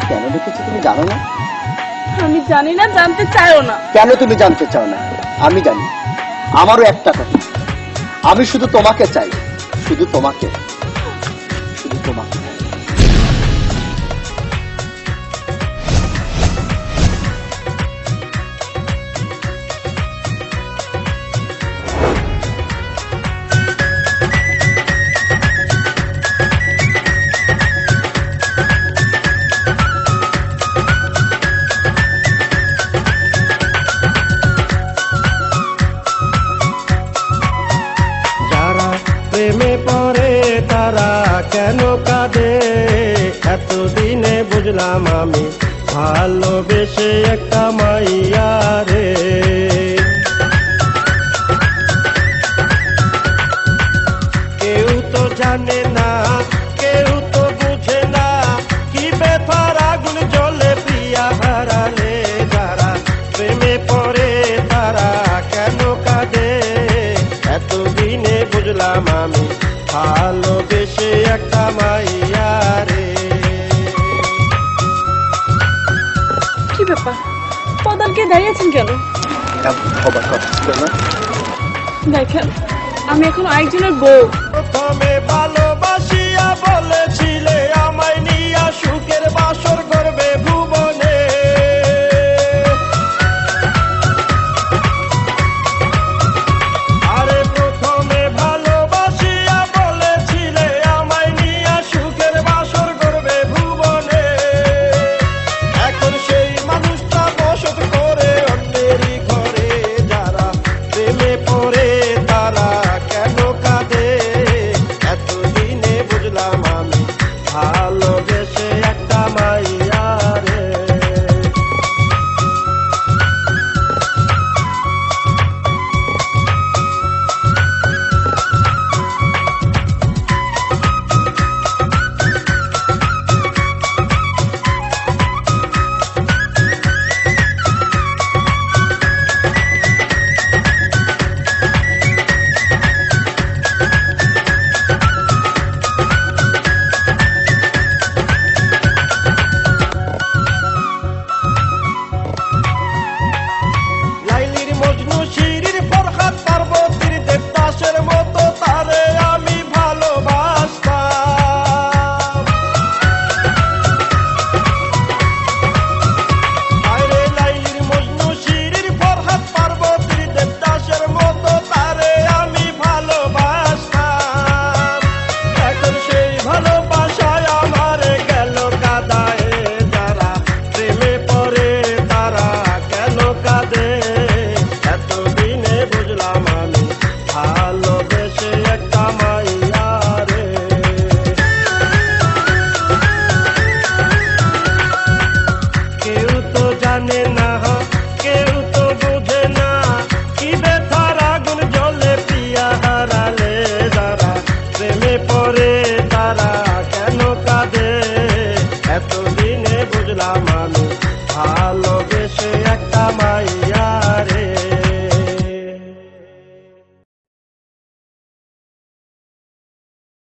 কেন ডেকেছি তুমি জানো না? আমি জানি না, জানতে চাইও না। কেন তুমি জানতে চাও না? আমি জানি। আমারও একটা কথা, আমি শুধু তোমাকে চাই, শুধু তোমাকে, শুধু তোমাকে। প্রেমে পড়ে তারা কেন কাঁদে, এতদিনে বুঝলাম আমি ভালোবেসে একটা মাইয়া রে। কেউ তো জানে না, কেউ তো বুঝে না, কি ব্যথার আগুন জ্বলে প্রিয়া হারালে। যারা প্রেমে পড়ে তারা কেন কাঁদে, এতদিনে বুঝলাম আমি ভালোবেসে একটা মাইয়া রে। কি ব্যাপার, পদালকে দাঁড়িয়েছেন কেন? দেখেন, আমি এখন আরেকজনের বউ। প্রথমে ভালোবাসিয়া বলেছিলে আমায় নিয়া সুখে